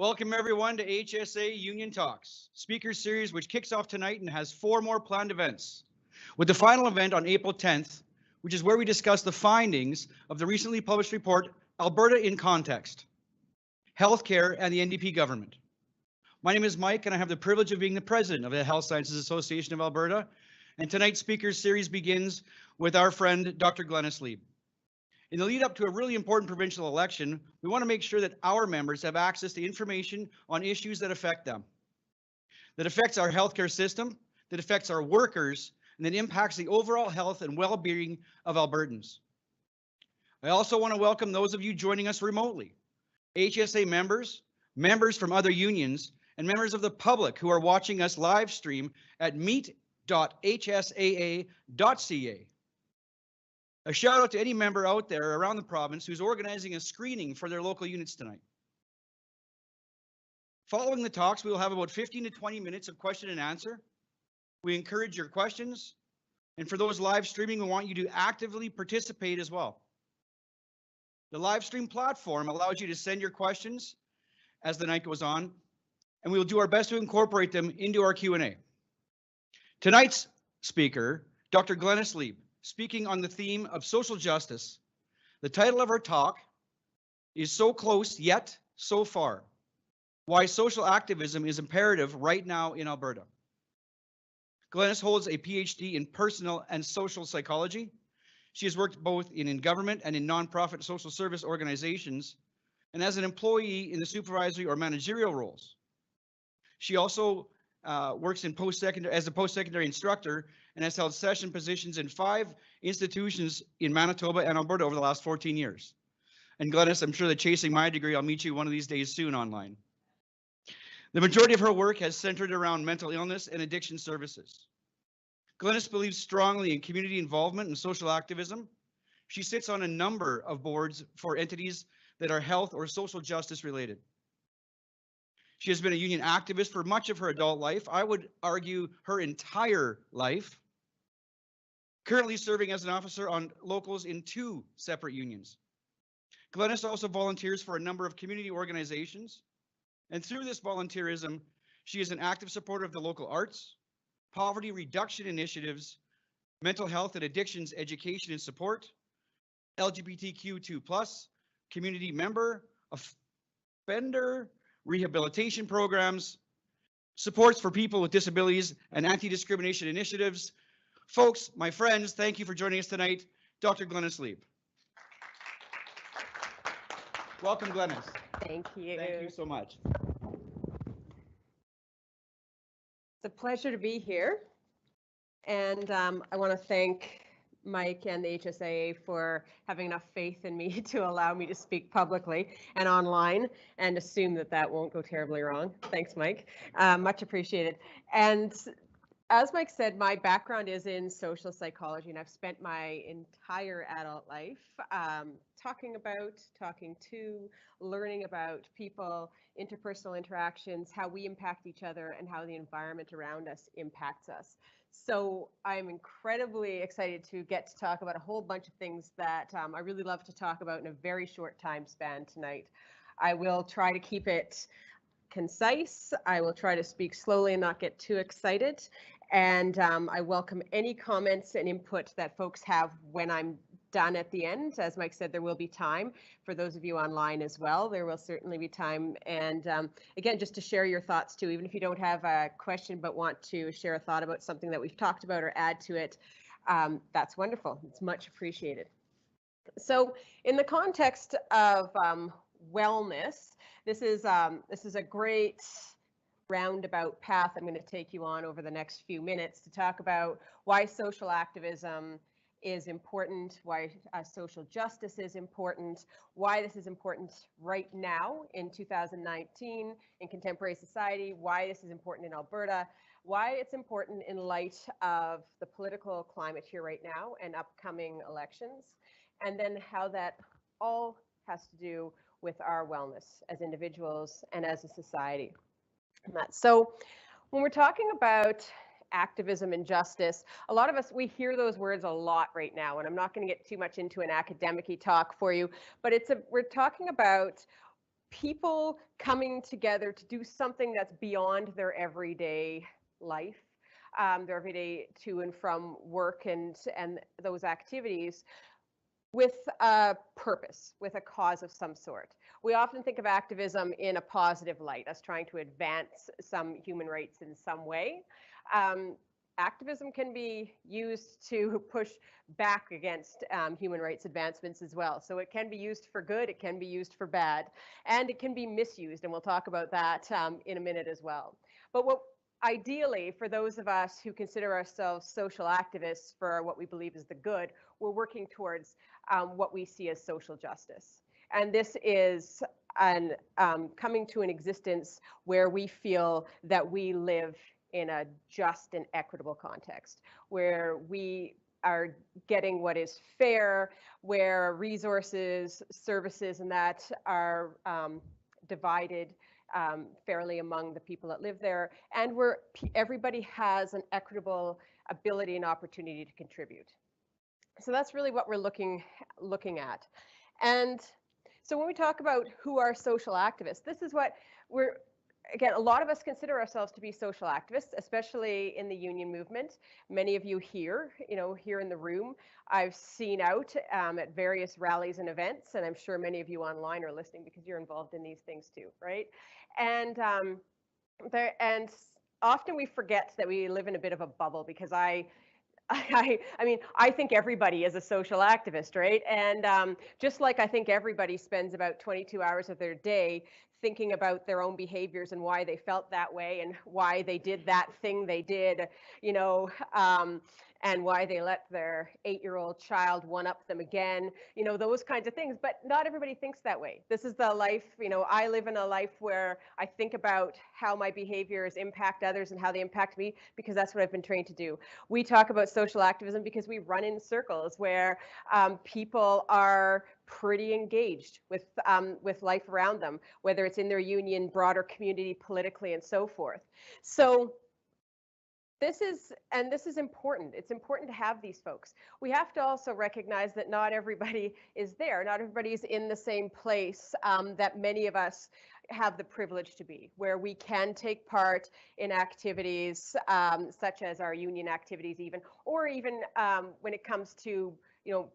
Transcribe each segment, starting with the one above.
Welcome everyone to HSAA Union Talks, speaker series which kicks off tonight and has 4 more planned events, with the final event on April 10th, which is where we discuss the findings of the recently published report, Alberta in Context, Healthcare and the NDP Government. My name is Mike and I have the privilege of being the president of the Health Sciences Association of Alberta, and tonight's speaker series begins with our friend Dr. Glynnis Lieb. In the lead up to a really important provincial election, we want to make sure that our members have access to information on issues that affect them, that affects our healthcare system, that affects our workers, and that impacts the overall health and well-being of Albertans. I also want to welcome those of you joining us remotely, HSA members, members from other unions, and members of the public who are watching us live stream at meet.hsaa.ca. A shout out to any member out there around the province who's organizing a screening for their local units tonight. Following the talks, we will have about 15 to 20 minutes of question and answer. We encourage your questions. And for those live streaming, we want you to actively participate as well. The live stream platform allows you to send your questions as the night goes on, and we will do our best to incorporate them into our Q&A. Tonight's speaker, Dr. Glynnis Lieb, speaking on the theme of social justice. The title of our talk is So Close Yet So Far: Why Social Activism is Imperative Right Now in Alberta. Glynnis holds a PhD in personal and social psychology. She has worked both in government and in nonprofit social service organizations, and as an employee in the supervisory or managerial roles. She also works in as a post-secondary instructor and has held session positions in 5 institutions in Manitoba and Alberta over the last 14 years. And Glynnis, I'm sure that chasing my degree, I'll meet you one of these days soon online. The majority of her work has centered around mental illness and addiction services. Glynnis believes strongly in community involvement and social activism. She sits on a number of boards for entities that are health or social justice related. She has been a union activist for much of her adult life. I would argue her entire life. Currently serving as an officer on locals in 2 separate unions. Glynnis also volunteers for a number of community organizations. And through this volunteerism, she is an active supporter of the local arts, poverty reduction initiatives, mental health and addictions education and support, LGBTQ2+, community member, offender rehabilitation programs, supports for people with disabilities, and anti-discrimination initiatives. Folks, my friends, thank you for joining us tonight. Dr. Glynnis Lieb. Welcome, Glynnis. Thank you. Thank you so much. It's a pleasure to be here. And I want to thank Mike and the HSAA for having enough faith in me to allow me to speak publicly and online, and assume that that won't go terribly wrong. Thanks, Mike. Much appreciated. And as Mike said, my background is in social psychology, and I've spent my entire adult life talking to, learning about people, interpersonal interactions, how we impact each other, and how the environment around us impacts us. So I'm incredibly excited to get to talk about a whole bunch of things that I really love to talk about in a very short time span tonight. I will try to keep it concise. I will try to speak slowly and not get too excited. And I welcome any comments and input that folks have when I'm done at the end. As Mike said, there will be time for those of you online as well. There will certainly be time. And again, just to share your thoughts too, even if you don't have a question but want to share a thought about something that we've talked about or add to it, that's wonderful. It's much appreciated. So in the context of wellness, this is a great roundabout path I'm going to take you on over the next few minutes to talk about why social activism is important, why social justice is important, why this is important right now in 2019 in contemporary society, why this is important in Alberta, why it's important in light of the political climate here right now and upcoming elections, and then how that all has to do with our wellness as individuals and as a society. So when we're talking about activism and justice, a lot of us, we hear those words a lot right now, and I'm not going to get too much into an academic-y talk for you, but we're talking about people coming together to do something that's beyond their everyday life, their everyday to and from work and those activities, with a purpose, with a cause of some sort. We often think of activism in a positive light, us trying to advance some human rights in some way. Activism can be used to push back against human rights advancements as well. So it can be used for good, it can be used for bad, and it can be misused, and we'll talk about that in a minute as well. But what ideally, for those of us who consider ourselves social activists for what we believe is the good, we're working towards what we see as social justice. And this is coming to an existence where we feel that we live in a just and equitable context, where we are getting what is fair, where resources, services, and that are divided fairly among the people that live there, and where everybody has an equitable ability and opportunity to contribute. So that's really what we're looking at. And so when we talk about who are social activists, this is what we're, again, a lot of us consider ourselves to be social activists, especially in the union movement. Many of you here, here in the room, I've seen out at various rallies and events, and I'm sure many of you online are listening because you're involved in these things too, right? And often we forget that we live in a bit of a bubble, because I mean, I think everybody is a social activist, right? And just like I think everybody spends about 22 hours of their day thinking about their own behaviors and why they felt that way and why they did that thing they did, and why they let their 8-year-old child one-up them again, those kinds of things. But not everybody thinks that way. This is the life, I live in a life where I think about how my behaviors impact others and how they impact me, because that's what I've been trained to do. We talk about social activism because we run in circles where people are pretty engaged with life around them, whether it's in their union, broader community, politically, and so forth. So this is important. It's important to have these folks. We have to also recognize that not everybody is there. Not everybody's in the same place that many of us have the privilege to be, where we can take part in activities such as our union activities even, or even when it comes to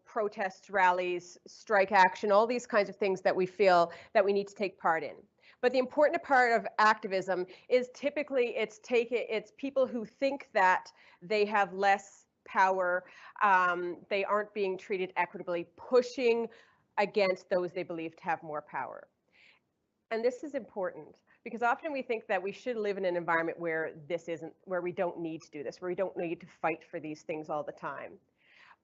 protests, rallies, strike action, all these kinds of things that we feel that we need to take part in. But the important part of activism is typically it's people who think that they have less power, they aren't being treated equitably, pushing against those they believe to have more power. And this is important because often we think that we should live in an environment where where we don't need to do this, where we don't need to fight for these things all the time.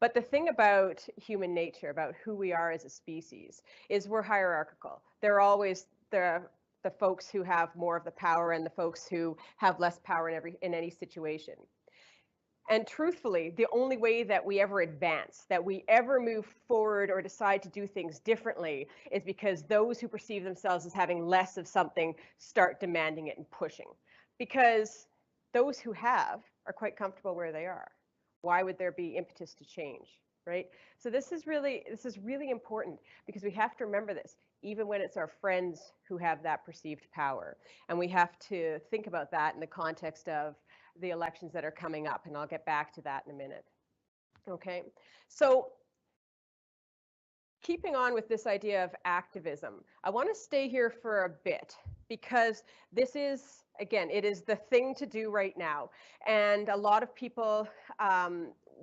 But the thing about human nature, about who we are as a species, is we're hierarchical. They're always the folks who have more of the power and the folks who have less power in any situation. And truthfully, the only way that we ever advance, that we ever move forward or decide to do things differently, is because those who perceive themselves as having less of something start demanding it and pushing. Because those who have are quite comfortable where they are. Why would there be impetus to change, right? So this is really important, because we have to remember this, even when it's our friends who have that perceived power. And we have to think about that in the context of the elections that are coming up, and I'll get back to that in a minute. Okay, so keeping on with this idea of activism, I want to stay here for a bit, because this is, again, it is the thing to do right now. And a lot of people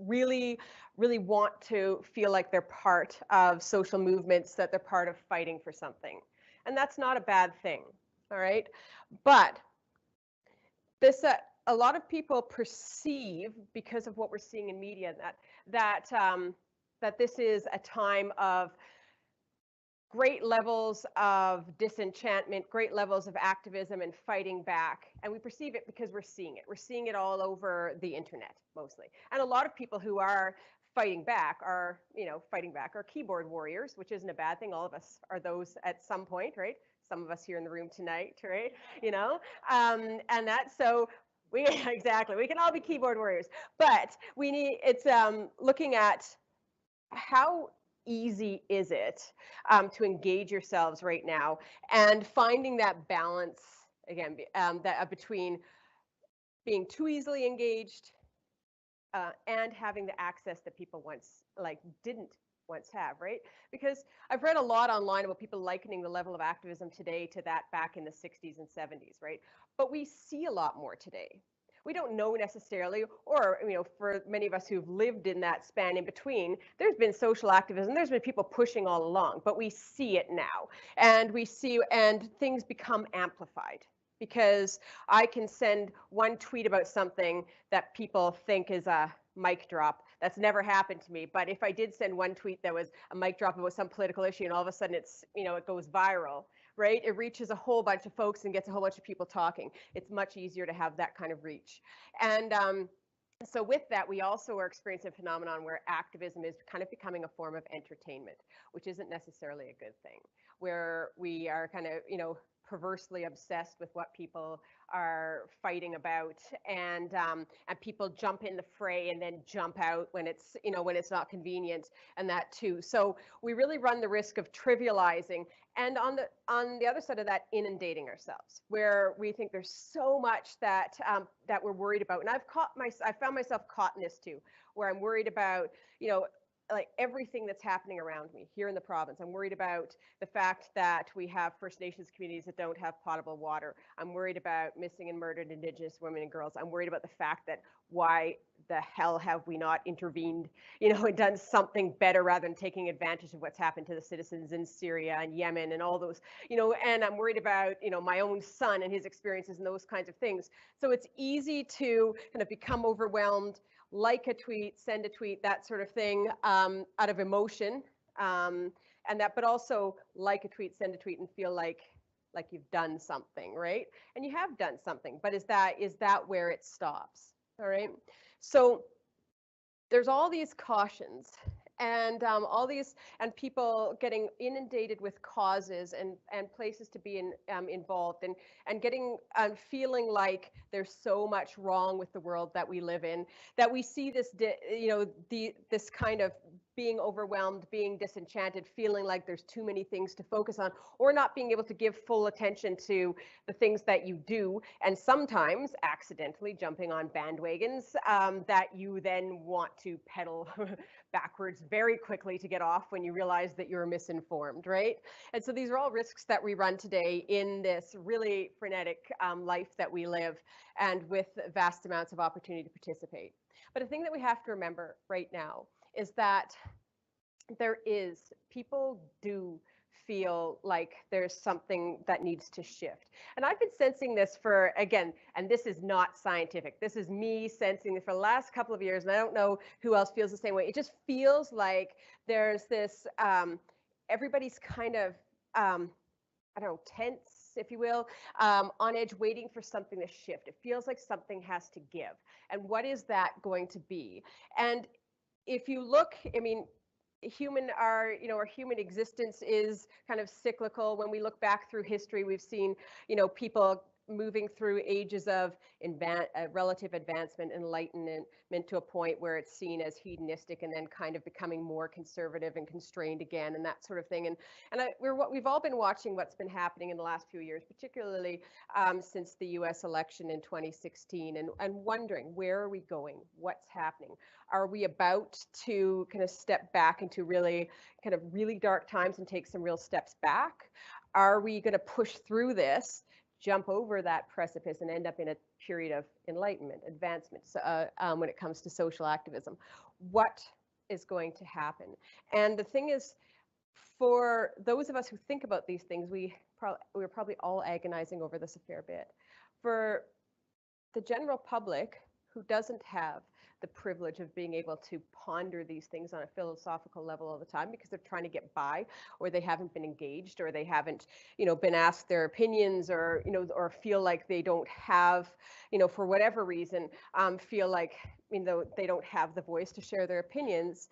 really want to feel like they're part of social movements, that they're part of fighting for something. And that's not a bad thing, all right? But this, a lot of people perceive, because of what we're seeing in media, that this is a time of great levels of disenchantment, great levels of activism and fighting back. And we perceive it because we're seeing it. We're seeing it all over the internet, mostly. And a lot of people who are fighting back are keyboard warriors, which isn't a bad thing. All of us are those at some point, right? Some of us here in the room tonight, right? And that's so. Exactly, we can all be keyboard warriors, but it's looking at how easy is it to engage yourselves right now, and finding that balance again between being too easily engaged and having the access that people once didn't once have, right? Because I've read a lot online about people likening the level of activism today to that back in the 60s and 70s, right? But we see a lot more today. We don't know necessarily, or for many of us who've lived in that span in between, there's been social activism, there's been people pushing all along, but we see it now, and things become amplified because I can send one tweet about something that people think is a mic drop. That's never happened to me, but if I did send one tweet that was a mic drop about some political issue and all of a sudden it goes viral, right? It reaches a whole bunch of folks and gets a whole bunch of people talking. It's much easier to have that kind of reach. And so with that, we also are experiencing a phenomenon where activism is kind of becoming a form of entertainment, which isn't necessarily a good thing, where we are kind of, perversely obsessed with what people are fighting about, and people jump in the fray and then jump out when it's not convenient, and that too. So we really run the risk of trivializing, and on the other side of that, inundating ourselves, where we think there's so much that we're worried about. And I found myself caught in this too, where I'm worried about like everything that's happening around me here in the province. I'm worried about the fact that we have First Nations communities that don't have potable water. I'm worried about missing and murdered Indigenous women and girls. I'm worried about the fact that why the hell have we not intervened, and done something better rather than taking advantage of what's happened to the citizens in Syria and Yemen and all those, and I'm worried about, my own son and his experiences and those kinds of things. So it's easy to kind of become overwhelmed, like a tweet, send a tweet, that sort of thing, out of emotion, but also like a tweet, send a tweet, and feel like you've done something, right? And you have done something, but is that where it stops? All right. So there's all these cautions, and people getting inundated with causes and places to be involved, and getting feeling like there's so much wrong with the world that we live in, that we see this this kind of being overwhelmed, being disenchanted, feeling like there's too many things to focus on, or not being able to give full attention to the things that you do, and sometimes accidentally jumping on bandwagons that you then want to pedal backwards very quickly to get off when you realize that you're misinformed, right? And so these are all risks that we run today in this really frenetic life that we live, and with vast amounts of opportunity to participate. But a thing that we have to remember right now is that people do feel like there's something that needs to shift. And I've been sensing this for, again, and this is not scientific, this is me sensing it for the last couple of years, and I don't know who else feels the same way. It just feels like there's this, everybody's kind of, I don't know, tense, if you will, on edge, waiting for something to shift. It feels like something has to give. And what is that going to be? And if you look, I mean, our human existence is kind of cyclical. When we look back through history, we've seen, people moving through ages of relative advancement, enlightenment, to a point where it's seen as hedonistic, and then kind of becoming more conservative and constrained again, and that sort of thing. And we've all been watching what's been happening in the last few years, particularly since the U.S. election in 2016, and wondering, where are we going? What's happening? Are we about to kind of step back into really dark times and take some real steps back? Are we going to push through this, jump over that precipice, and end up in a period of enlightenment, advancement, when it comes to social activism? What is going to happen? And the thing is, for those of us who think about these things, we're probably all agonizing over this a fair bit. For the general public who doesn't have the privilege of being able to ponder these things on a philosophical level all the time, because they're trying to get by, or they haven't been engaged, or they haven't, been asked their opinions, or, or feel like they don't have, for whatever reason, feel like, they don't have the voice to share their opinions.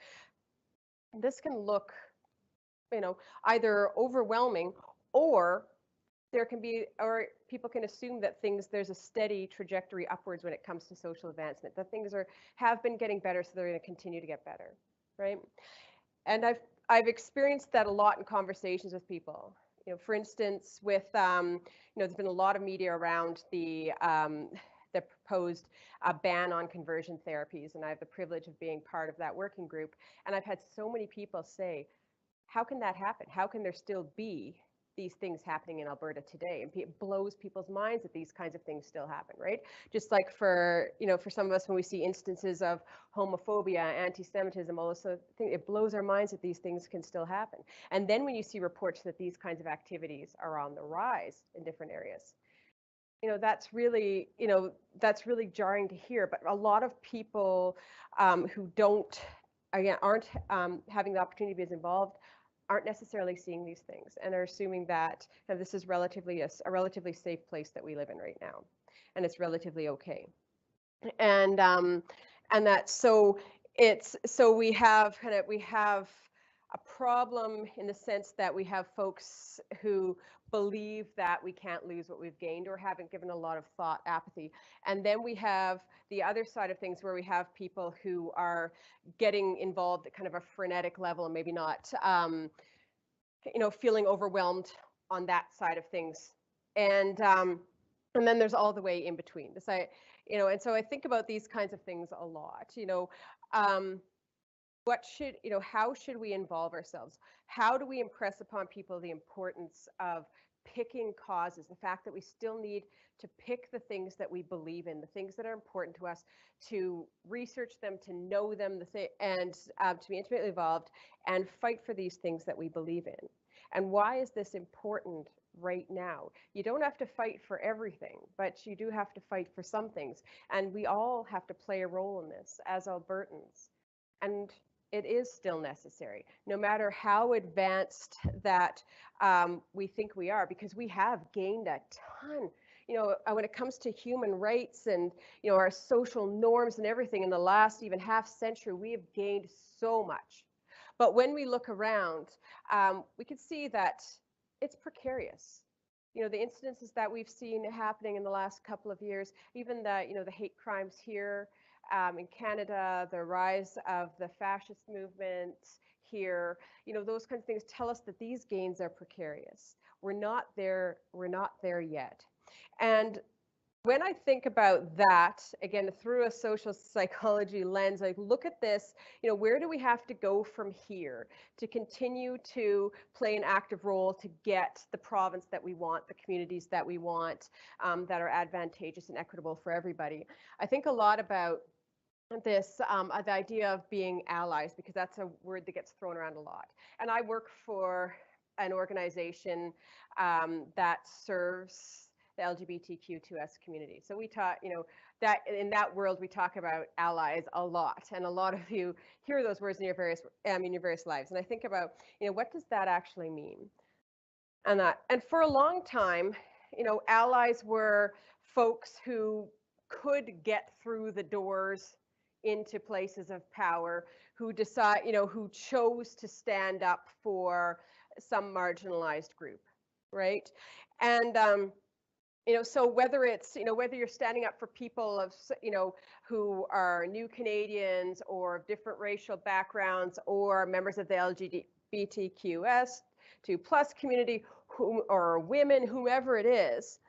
This can look, either overwhelming, or people can assume that there's a steady trajectory upwards when it comes to social advancement, that things have been getting better, so they're going to continue to get better, right? And I've experienced that a lot in conversations with people. You know, for instance, with there's been a lot of media around the proposed ban on conversion therapies, and I have the privilege of being part of that working group. And I've had so many people say, "How can that happen? How can there still be these things happening in Alberta today?" And it blows people's minds that these kinds of things still happen, right? Just like for some of us, when we see instances of homophobia, anti-Semitism, all those sort of things, it blows our minds that these things can still happen. And then when you see reports that these kinds of activities are on the rise in different areas, that's really jarring to hear. But a lot of people who aren't having the opportunity to be as involved aren't necessarily seeing these things and are assuming that this is relatively a relatively safe place that we live in right now, and it's relatively okay. And we have a problem in the sense that we have folks who believe that we can't lose what we've gained or haven't given a lot of thought, apathy. And then we have the other side of things where we have people who are getting involved at kind of a frenetic level and maybe not feeling overwhelmed on that side of things. And then there's all the way in between. And so I think about these kinds of things a lot. How should we involve ourselves? How do we impress upon people the importance of picking causes, the fact that we still need to pick the things that we believe in, the things that are important to us, to research them, to know them, and to be intimately involved and fight for these things that we believe in. And why is this important right now? You don't have to fight for everything, but you do have to fight for some things. And we all have to play a role in this as Albertans. And it is still necessary, no matter how advanced that we think we are, because we have gained a ton. When it comes to human rights and our social norms and everything in the last even half century, we have gained so much. But when we look around, we can see that it's precarious. The incidences that we've seen happening in the last couple of years, even the hate crimes here in Canada, the rise of the fascist movement here, those kinds of things tell us that these gains are precarious. We're not there yet. And when I think about that, again, through a social psychology lens, I look at this, where do we have to go from here to continue to play an active role to get the province that we want, the communities that we want, that are advantageous and equitable for everybody? I think a lot about this, the idea of being allies, because that's a word that gets thrown around a lot. And I work for an organization that serves the LGBTQ2S community. So we talk, that in that world we talk about allies a lot, and a lot of you hear those words in your various lives. And I think about, what does that actually mean? And for a long time, allies were folks who could get through the doors into places of power, who who chose to stand up for some marginalized group, right? And so whether it's, whether you're standing up for people who are new Canadians or of different racial backgrounds or members of the LGBTQS2+ community, or women, whomever it is,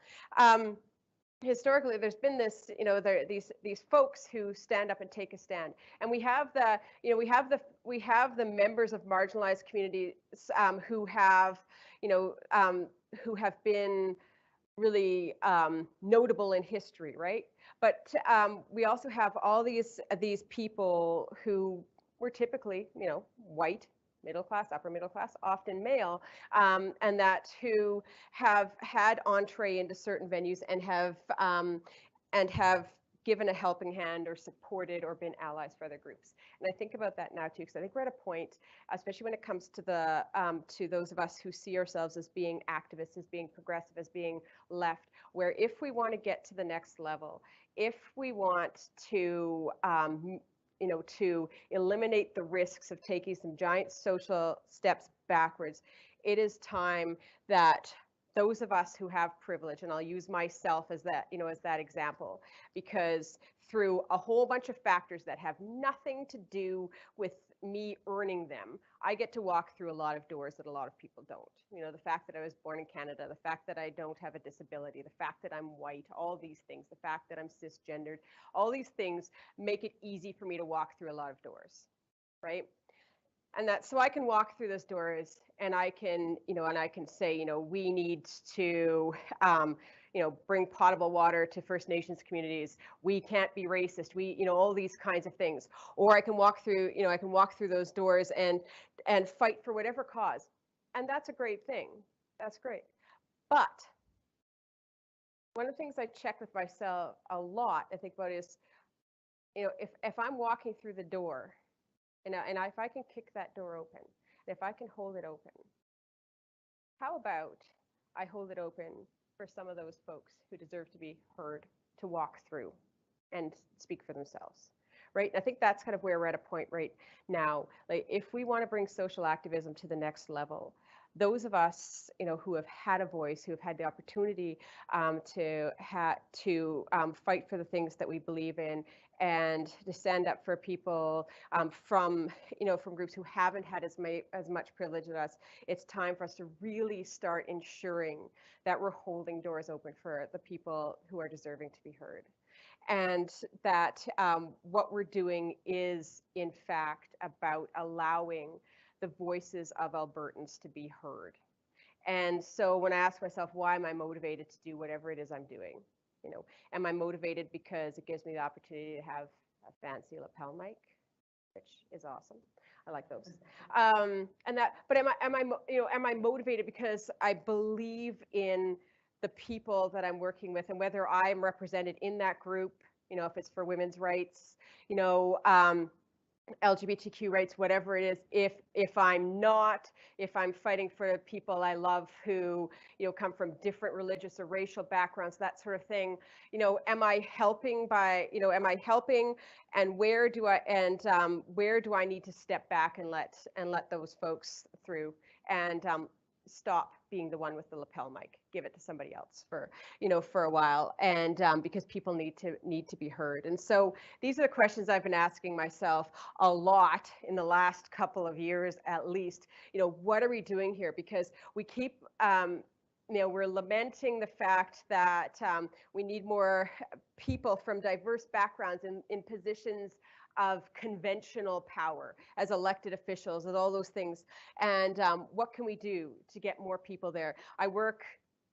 historically there's been this, these folks who stand up and take a stand. And we have the members of marginalized communities who have been really notable in history, right? But we also have all these people who were typically, white, middle class, upper middle class, often male, and who have had entree into certain venues and have given a helping hand or supported or been allies for other groups. And I think about that now too, because I think we're at a point, especially when it comes to to those of us who see ourselves as being activists, as being progressive, as being left, where if we want to get to the next level, if we want to to eliminate the risks of taking some giant social steps backwards, it is time that those of us who have privilege, and I'll use myself as that, as that example, because through a whole bunch of factors that have nothing to do with me earning them, I get to walk through a lot of doors that a lot of people don't. The fact that I was born in Canada, the fact that I don't have a disability, the fact that I'm white, all these things, the fact that I'm cisgendered, all these things make it easy for me to walk through a lot of doors, right? And that, so I can walk through those doors and I can, and I can say, we need to, bring potable water to First Nations communities. We can't be racist. We, all these kinds of things. Or I can walk through, I can walk through those doors and fight for whatever cause. And that's a great thing. That's great. But one of the things I check with myself a lot, I think about is, if I'm walking through the door, and if I can kick that door open, and if I can hold it open, how about I hold it open for some of those folks who deserve to be heard, to walk through and speak for themselves, right? I think that's kind of where we're at a point right now. Like, if we want to bring social activism to the next level, those of us, who have had a voice, who have had the opportunity to fight for the things that we believe in, and to stand up for people from groups who haven't had as much privilege as us, it's time for us to really start ensuring that we're holding doors open for the people who are deserving to be heard. And that what we're doing is, in fact, about allowing the voices of Albertans to be heard. And so when I ask myself, why am I motivated to do whatever it is I'm doing? Am I motivated because it gives me the opportunity to have a fancy lapel mic, which is awesome. I like those. But am I motivated because I believe in the people that I'm working with, and whether I'm represented in that group, if it's for women's rights, LGBTQ rights, whatever it is, if I'm not, if I'm fighting for people I love who, come from different religious or racial backgrounds, that sort of thing, am I helping and where do I need to step back and let those folks through, and stop being the one with the lapel mic, give it to somebody else for a while, and because people need to be heard. And so these are the questions I've been asking myself a lot in the last couple of years, at least. What are we doing here? Because we keep we're lamenting the fact that we need more people from diverse backgrounds in positions of conventional power as elected officials and all those things. And what can we do to get more people there? I work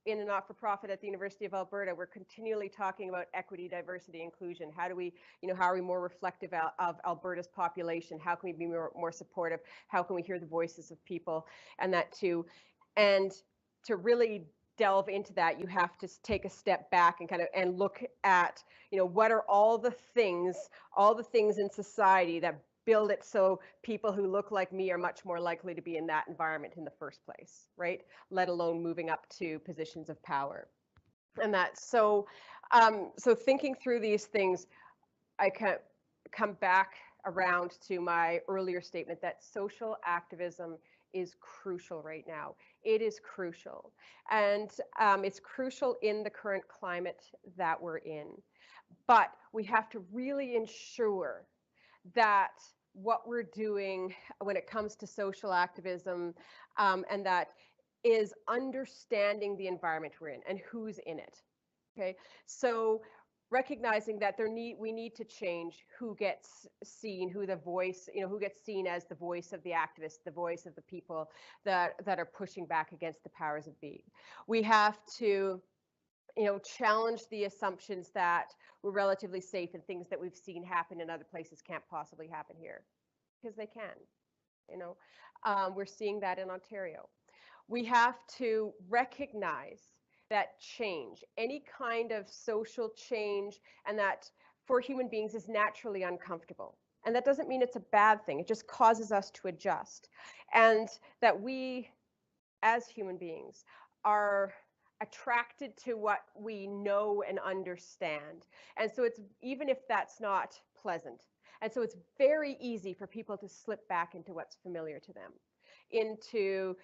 in a not-for-profit at the University of Alberta. We're continually talking about equity, diversity, inclusion. How do we, how are we more reflective of Alberta's population? How can we be more supportive? How can we hear the voices of people? And that too. And to really delve into that, you have to take a step back and look at, what are all the things in society that build it so people who look like me are much more likely to be in that environment in the first place, right? Let alone moving up to positions of power. And that, so thinking through these things, I can come back around to my earlier statement that social activism is crucial right now. It is crucial. And it's crucial in the current climate that we're in. But we have to really ensure that what we're doing when it comes to social activism, and that is understanding the environment we're in and who's in it. Okay, so recognizing that we need to change who gets seen, who gets seen as the voice of the activists, the voice of the people that are pushing back against the powers of be. We have to challenge the assumptions that we're relatively safe and things that we've seen happen in other places can't possibly happen here, because they can. We're seeing that in Ontario. We have to recognize that change, any kind of social change, and that for human beings is naturally uncomfortable. And that doesn't mean it's a bad thing. It just causes us to adjust. And that we, as human beings, are attracted to what we know and understand. And so it's, even if that's not pleasant. And so it's very easy for people to slip back into what's familiar to them. into,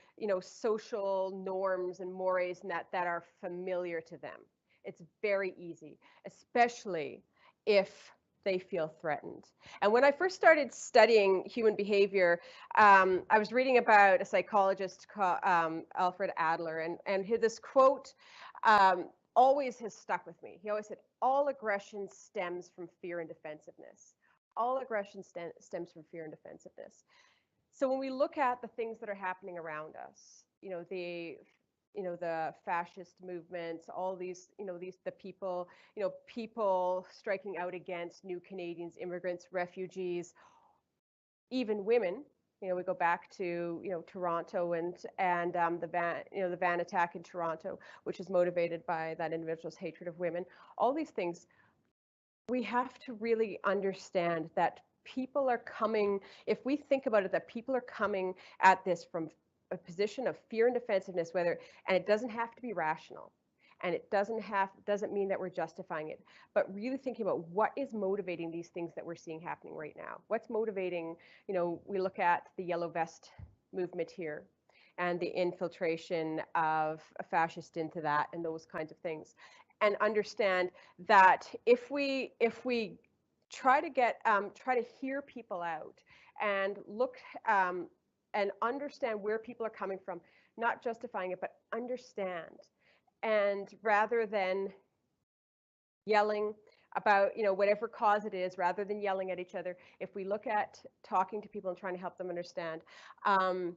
social norms and mores and that are familiar to them. It's very easy, especially if they feel threatened. And when I first started studying human behavior, I was reading about a psychologist called Alfred Adler, and this quote always has stuck with me. He always said, all aggression stems from fear and defensiveness. All aggression stems from fear and defensiveness. So when we look at the things that are happening around us, the fascist movements, all these, the people, people striking out against new Canadians, immigrants, refugees, even women. We go back to, Toronto and the van attack in Toronto, which is motivated by that individual's hatred of women. All these things, we have to really understand that people are coming, if we think about it, that people are coming at this from a position of fear and defensiveness, and it doesn't have to be rational, and it doesn't mean that we're justifying it, but really thinking about what is motivating these things that we're seeing happening right now. What's motivating, we look at the yellow vest movement here and the infiltration of a fascist into that and those kinds of things, and understand that if we try to hear people out and look and understand where people are coming from, not justifying it, but understand. And rather than yelling about, whatever cause it is, rather than yelling at each other, if we look at talking to people and trying to help them understand, and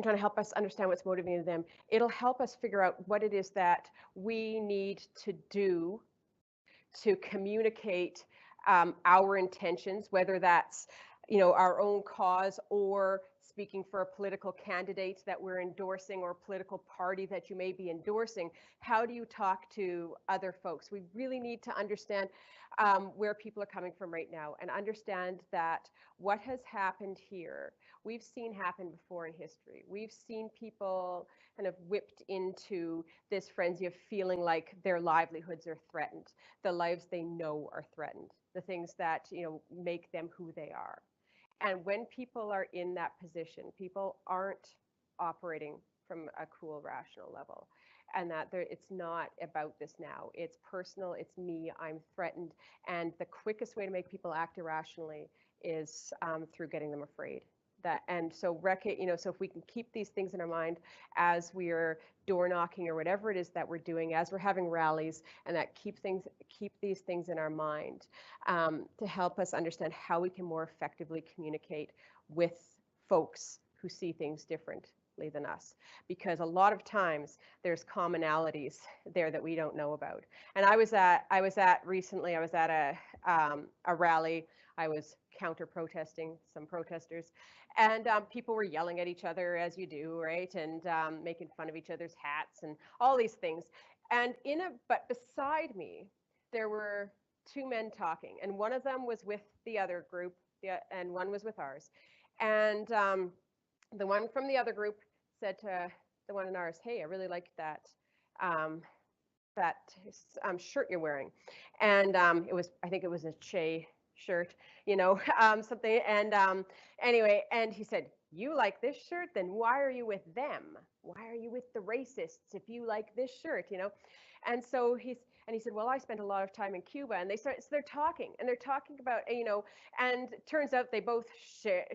trying to help us understand what's motivating them, it'll help us figure out what it is that we need to do to communicate our intentions, whether that's, our own cause or speaking for a political candidate that we're endorsing or political party that you may be endorsing. How do you talk to other folks? We really need to understand where people are coming from right now, and understand that what has happened here, we've seen happen before in history. We've seen people kind of whipped into this frenzy of feeling like their livelihoods are threatened, the lives they know are threatened, the things that, make them who they are. And when people are in that position, people aren't operating from a cool, rational level. And that it's not about this now. It's personal, it's me, I'm threatened. And the quickest way to make people act irrationally is through getting them afraid. So if we can keep these things in our mind as we are door knocking or whatever it is that we're doing, as we're having rallies, and that keep these things in our mind to help us understand how we can more effectively communicate with folks who see things differently than us. Because a lot of times there's commonalities there that we don't know about. And I was at recently, I was at a rally. I was counter-protesting some protesters, and people were yelling at each other, as you do, right? And making fun of each other's hats and all these things. But beside me, there were two men talking, and one of them was with the other group, and one was with ours. And the one from the other group said to the one in ours, "Hey, I really like that shirt you're wearing." And I think it was a Che shirt, something. And anyway, and he said, "You like this shirt? Then why are you with them? Why are you with the racists if you like this shirt?" And so he said, "Well, I spent a lot of time in Cuba." And so they're talking about, and it turns out they both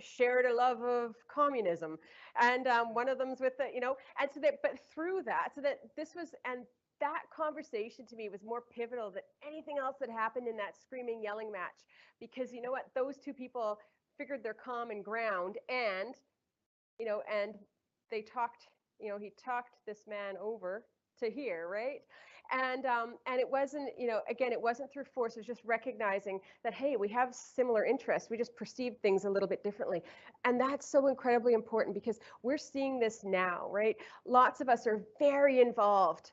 shared a love of communism. And one of them's with and so but through that, so that that conversation to me was more pivotal than anything else that happened in that screaming, yelling match. Because you know what? Those two people figured their common ground, and they talked, he talked this man over to here, right? And it wasn't, again, it wasn't through force. It was just recognizing that, hey, we have similar interests. We just perceive things a little bit differently. And that's so incredibly important, because we're seeing this now, right? Lots of us are very involved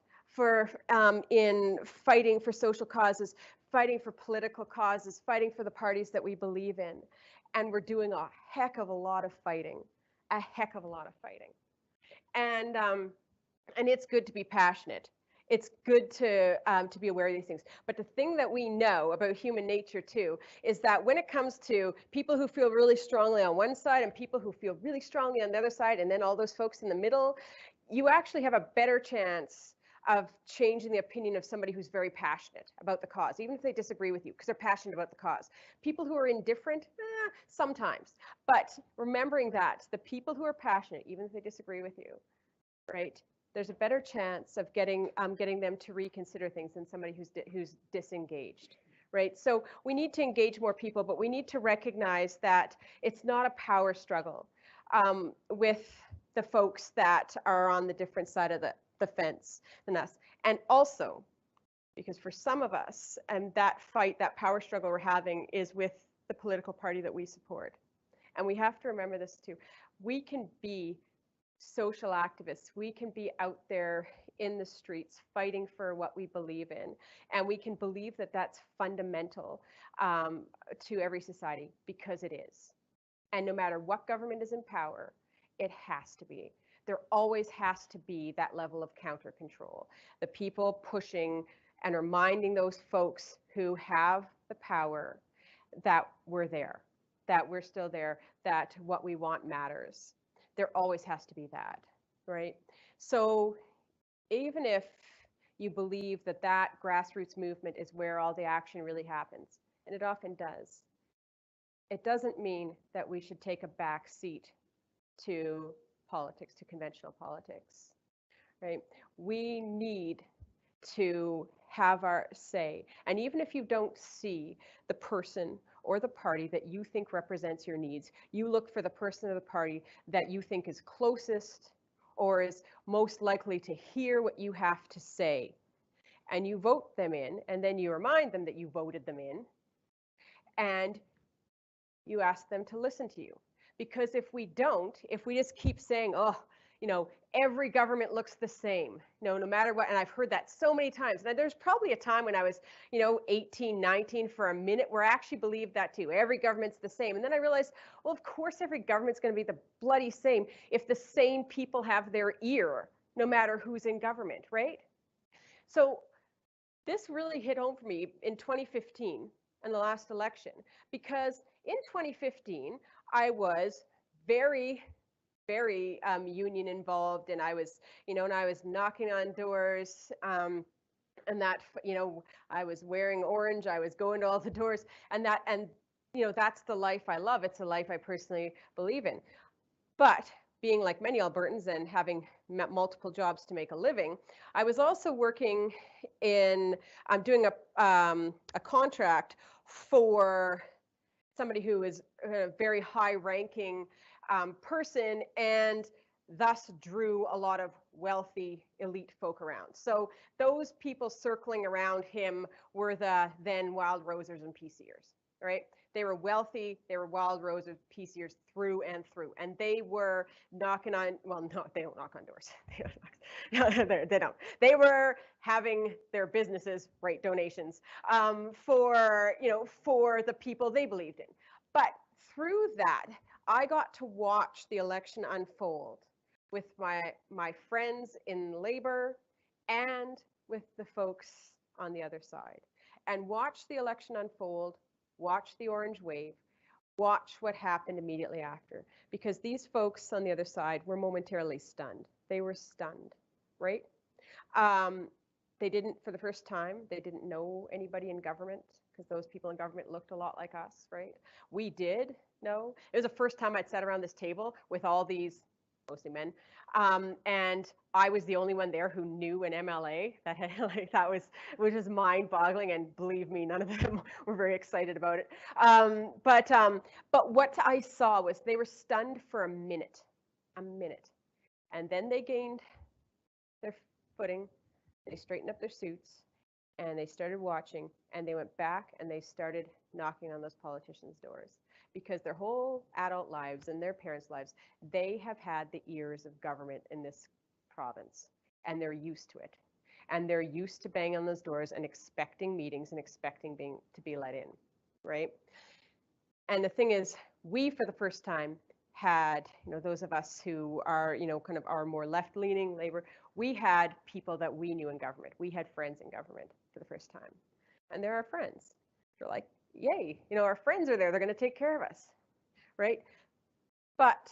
in fighting for social causes, fighting for political causes, fighting for the parties that we believe in. And we're doing a heck of a lot of fighting, And it's good to be passionate. it's good to be aware of these things. But the thing that we know about human nature too is that when it comes to people who feel really strongly on one side and people who feel really strongly on the other side, and then all those folks in the middle, you actually have a better chance of changing the opinion of somebody who's very passionate about the cause, even if they disagree with you, because they're passionate about the cause. People who are indifferent, sometimes. But remembering that the people who are passionate, even if they disagree with you, right? There's a better chance of getting them to reconsider things than somebody who's disengaged, right? So we need to engage more people, but we need to recognize that it's not a power struggle with the folks that are on the different side of the fence than us. And also, because for some of us, and that fight, that power struggle we're having is with the political party that we support. And we have to remember this too. We can be social activists. We can be out there in the streets fighting for what we believe in. And we can believe that that's fundamental to every society, because it is. And no matter what government is in power, it has to be. There always has to be that level of counter control. The people pushing and reminding those folks who have the power that we're there, that we're still there, that what we want matters. There always has to be that, right? So even if you believe that that grassroots movement is where all the action really happens, and it often does, it doesn't mean that we should take a back seat to politics, to conventional politics, right? We need to have our say. And even if you don't see the person or the party that you think represents your needs, you look for the person or the party that you think is closest or is most likely to hear what you have to say. And you vote them in, and then you remind them that you voted them in, and you ask them to listen to you. Because if we don't, if we just keep saying, oh, you know, every government looks the same, no matter what, and I've heard that so many times. Now, there's probably a time when I was, 18, 19 for a minute where I actually believed that too. Every government's the same. And then I realized, well, of course, every government's going to be the bloody same if the same people have their ear, no matter who's in government, right? So this really hit home for me in 2015 in the last election, because in 2015, I was very union involved, and I was, and I was knocking on doors, and that, I was wearing orange, I was going to all the doors, and that's the life I love. It's a life I personally believe in. But being like many Albertans and having multiple jobs to make a living, I was also working in, I'm doing a contract for somebody who is a very high-ranking person, and thus drew a lot of wealthy elite folk around. So those people circling around him were the then wild rosers and PCers, right? They were wealthy, they were wild rosers, PCers through and through. And they were knocking on, well, no, they don't knock on doors. They don't. They were having their businesses write donations for the people they believed in. But through that, I got to watch the election unfold with my friends in Labor and with the folks on the other side, and watch the election unfold, watch the orange wave, watch what happened immediately after, because these folks on the other side were momentarily stunned. They were stunned, right? They didn't, for the first time, they didn't know anybody in government, because those people in government looked a lot like us, right? We did know. It was the first time I'd sat around this table with all these, mostly men, and I was the only one there who knew an MLA. Which was mind-boggling, and believe me, none of them were very excited about it. But what I saw was they were stunned for a minute, and then they gained their footing. They straightened up their suits, and they started watching, and they went back and they started knocking on those politicians' doors, because their whole adult lives and their parents' lives, they have had the ears of government in this province, and they're used to it. And they're used to banging on those doors and expecting meetings and expecting to be let in, right? And the thing is, we, for the first time, had, those of us who are, kind of are more left-leaning Labor, we had people that we knew in government. We had friends in government for the first time. And they're our friends. They're like, yay, our friends are there. They're going to take care of us, right? But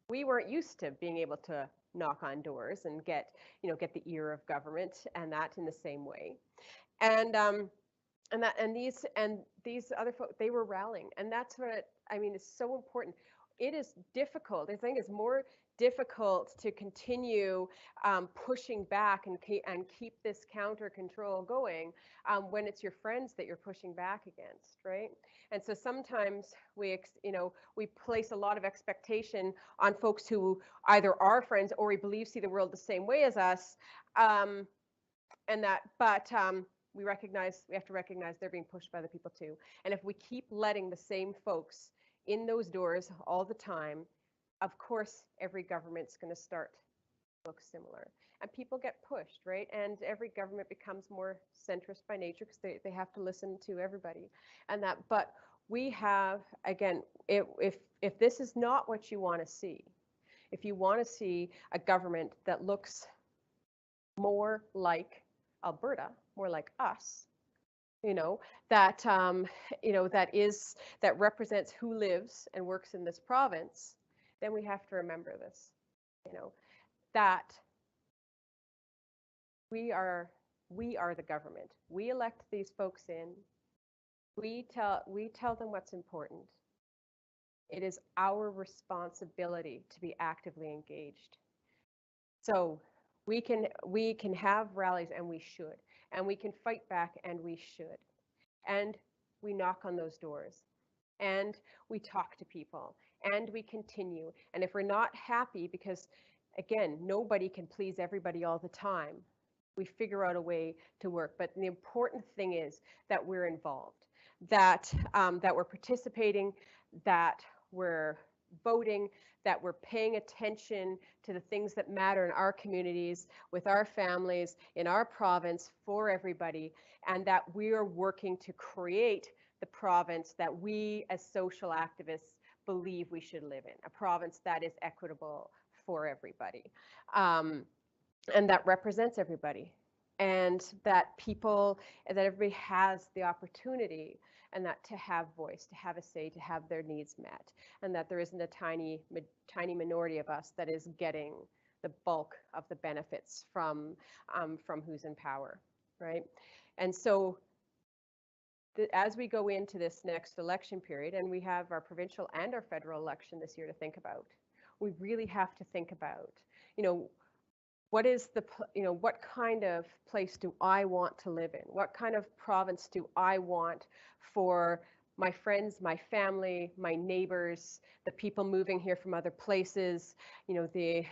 we weren't used to being able to knock on doors and get the ear of government and that in the same way. And these other folks, they were rallying, and that's what is so important. It is difficult. I think it's more difficult to continue pushing back and keep this counter control going when it's your friends that you're pushing back against, right? And so sometimes we place a lot of expectation on folks who either are friends or we see the world the same way as us, we have to recognize they're being pushed by the people too. And if we keep letting the same folks in those doors all the time, of course, every government's going to start to look similar. And people get pushed, right? And every government becomes more centrist by nature because they have to listen to everybody. But we have, again, if this is not what you want to see, if you want to see a government that looks more like Alberta, more like us, that represents who lives and works in this province, then we have to remember this, that we are the government. We elect these folks in. We tell them what's important. It is our responsibility to be actively engaged. So we can have rallies, and we should, and we can fight back, and we should, and we knock on those doors, and we talk to people, and we continue. And if we're not happy, because again, nobody can please everybody all the time, we figure out a way to work. But the important thing is that we're involved, that we're participating, that we're voting, that we're paying attention to the things that matter in our communities, with our families, in our province, for everybody, and that we are working to create the province that we as social activists believe we should live in, a province that is equitable for everybody, and that represents everybody, and that everybody has the opportunity, and that to have voice, to have a say, to have their needs met, and that there isn't a tiny minority of us that is getting the bulk of the benefits from who's in power, right? And so as we go into this next election period, and we have our provincial and our federal election this year to think about, we really have to think about, what kind of place do I want to live in? What kind of province do I want for my friends, my family, my neighbors, the people moving here from other places, the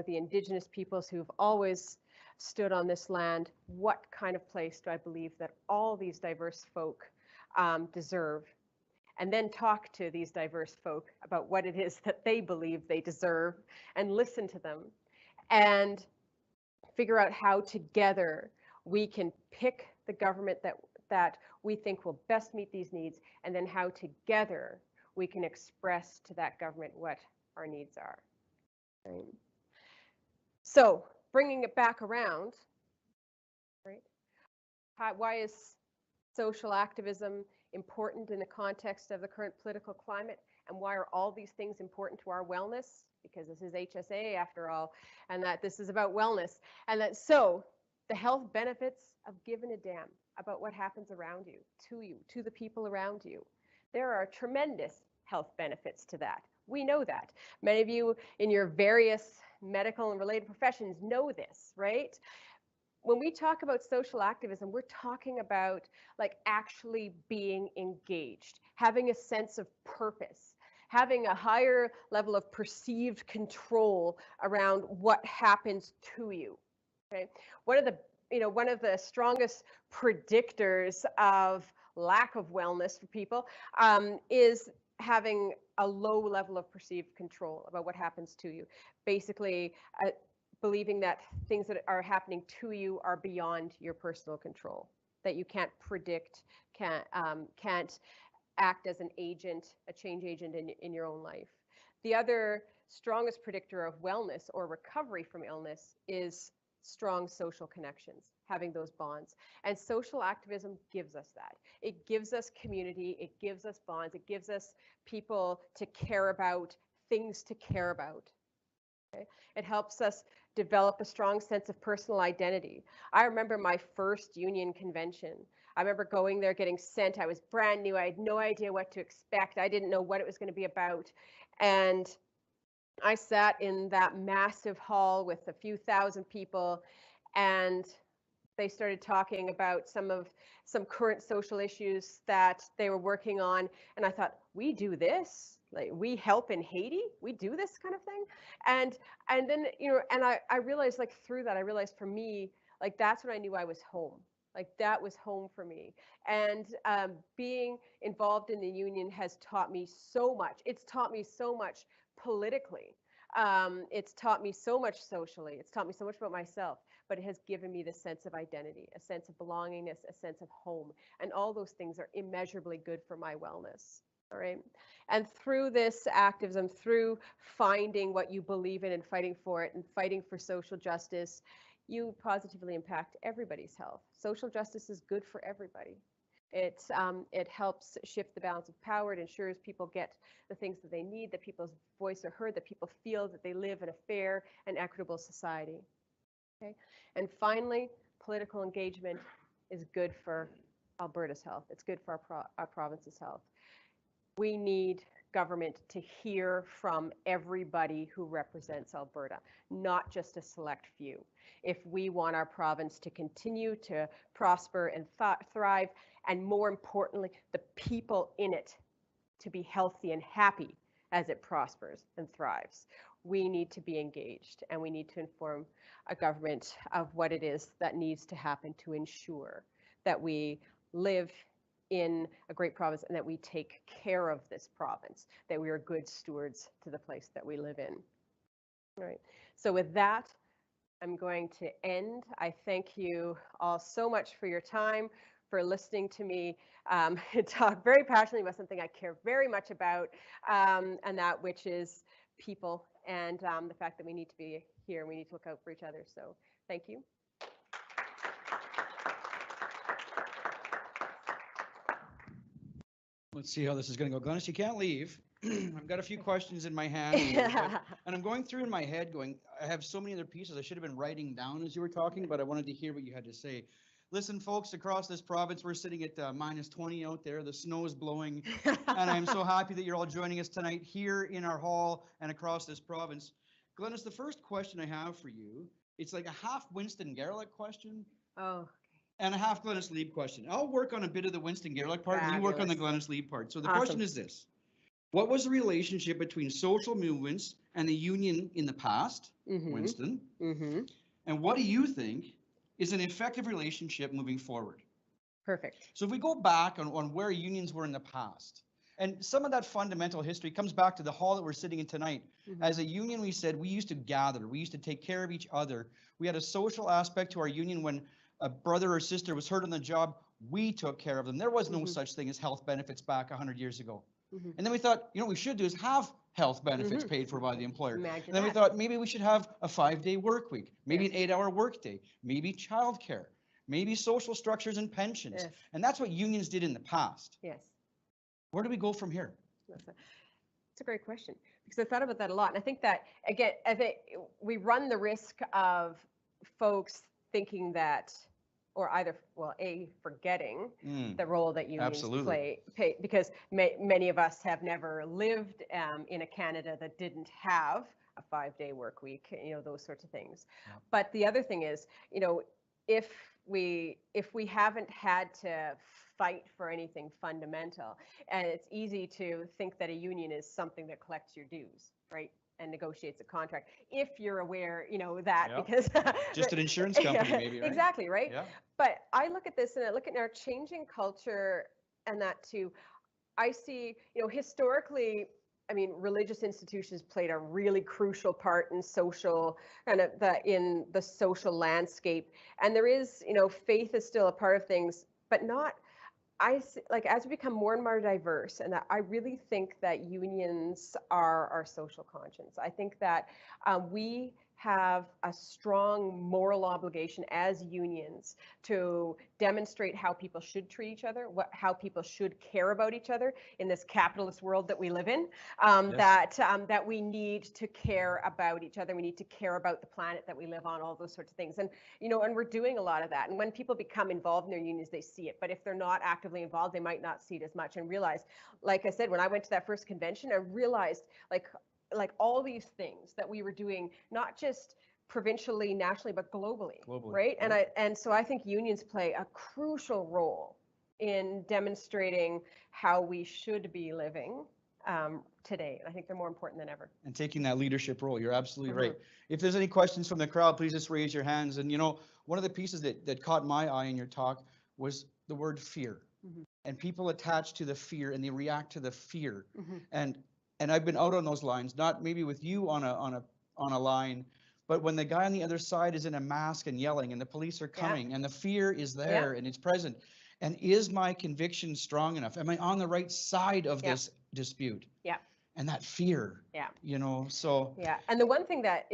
Indigenous peoples who've always stood on this land? What kind of place do I believe that all these diverse folk deserve? And then talk to these diverse folk about what it is that they believe they deserve, and listen to them, and figure out how together we can pick the government that we think will best meet these needs, and then how together we can express to that government what our needs are. Right? So bringing it back around, right? Why is social activism important in the context of the current political climate? And why are all these things important to our wellness? Because this is HSAA after all, and that this is about wellness. And that so the health benefits of giving a damn about what happens around you, to the people around you. There are tremendous health benefits to that. We know that. Many of you in your various medical and related professions know this, right? When we talk about social activism, we're talking about actually being engaged, having a sense of purpose, having a higher level of perceived control around what happens to you. Okay? One of the strongest predictors of lack of wellness for people is having a low level of perceived control about what happens to you. Basically, believing that things that are happening to you are beyond your personal control, that you can't predict, can't act as an agent, a change agent in your own life, The other strongest predictor of wellness or recovery from illness is strong social connections, having those bonds. And social activism gives us that. It gives us community, it gives us bonds, it gives us people to care about, things to care about. Okay? It helps us develop a strong sense of personal identity. I remember my first union convention. I remember going there, getting sent. I was brand new. I had no idea what to expect. I didn't know what it was going to be about. And I sat in that massive hall with a few thousand people, and they started talking about some current social issues that they were working on. And I thought, we do this? Like, we help in Haiti? We do this kind of thing? And then, and I realized, like, through that, I realized for me, like, that's when I knew I was home. Like, that was home for me. And being involved in the union has taught me so much. It's taught me so much politically. It's taught me so much socially. It's taught me so much about myself, but it has given me this sense of identity, a sense of belongingness, a sense of home. And all those things are immeasurably good for my wellness. All right. And through this activism, through finding what you believe in and fighting for it and fighting for social justice, you positively impact everybody's health. Social justice is good for everybody. It helps shift the balance of power. It ensures people get the things that they need, that people's voice are heard, that people feel that they live in a fair and equitable society. Okay? And finally, political engagement is good for Alberta's health. It's good for our province's health. We need government to hear from everybody who represents Alberta, not just a select few. If we want our province to continue to prosper and thrive, and more importantly, the people in it to be healthy and happy as it prospers and thrives, we need to be engaged, and we need to inform a government of what it is that needs to happen to ensure that we live in a great province and that we take care of this province, that we are good stewards to the place that we live in. All right. So with that, I'm going to end. I thank you all so much for your time, for listening to me talk very passionately about something I care very much about, and that which is people and the fact that we need to be here and we need to look out for each other. So thank you. Let's see how this is going to go. Glynnis, you can't leave. I've got a few questions in my hand here, and I'm going through in my head going, I have so many other pieces I should have been writing down as you were talking, but I wanted to hear what you had to say. Listen, folks, across this province, we're sitting at minus 20 out there. The snow is blowing, and I'm so happy that you're all joining us tonight here in our hall and across this province. Glynnis, the first question I have for you, it's like a half Winston Garlick question. Oh. And a half Glynnis Lieb question. I'll work on a bit of the Winston Garlick part, and you work on the Glynnis Lieb part. So the question is this. What was the relationship between social movements and the union in the past, Winston? And what do you think is an effective relationship moving forward? Perfect. So if we go back on where unions were in the past, and some of that fundamental history comes back to the hall that we're sitting in tonight. As a union, we said we used to gather, we used to take care of each other. We had a social aspect to our union. When a brother or sister was hurt on the job, we took care of them. There was no such thing as health benefits back 100 years ago. And then we thought, what we should do is have health benefits paid for by the employer. Imagine and then we thought maybe we should have a 5-day work week, maybe an 8-hour work day, maybe childcare, maybe social structures and pensions. And that's what unions did in the past. Yes. Where do we go from here? That's a great question, because I thought about that a lot. And I think that, again, I think we run the risk of folks thinking that, or either, well, forgetting the role that unions play, because many of us have never lived in a Canada that didn't have a 5-day work week, those sorts of things. But the other thing is, if we haven't had to fight for anything fundamental, and it's easy to think that a union is something that collects your dues, right? And negotiates a contract, if you're aware, that, because just an insurance company, maybe, right? Exactly, right? Yeah. But I look at this, and I look at our changing culture, and that too. I see, historically, I mean, religious institutions played a really crucial part in social, in the social landscape, and there is, faith is still a part of things, but not like as we become more and more diverse, and I really think that unions are our social conscience. I think that we have a strong moral obligation as unions to demonstrate how people should treat each other, how people should care about each other in this capitalist world that we live in. That we need to care about each other. We need to care about the planet that we live on, all those sorts of things. And and we're doing a lot of that. And when people become involved in their unions, they see it. But if they're not actively involved, they might not see it as much and realize, like I said, when I went to that first convention, I realized like all these things that we were doing, not just provincially, nationally, but globally, right? And so I think unions play a crucial role in demonstrating how we should be living today. And I think they're more important than ever. And taking that leadership role, you're absolutely right. If there's any questions from the crowd, please just raise your hands. And one of the pieces that caught my eye in your talk was the word fear. And people attach to the fear and they react to the fear. And I've been out on those lines, not maybe with you on a line, but when the guy on the other side is in a mask and yelling and the police are coming and the fear is there and it's present. And is my conviction strong enough? Am I on the right side of this dispute? And that fear, so. And the one thing that,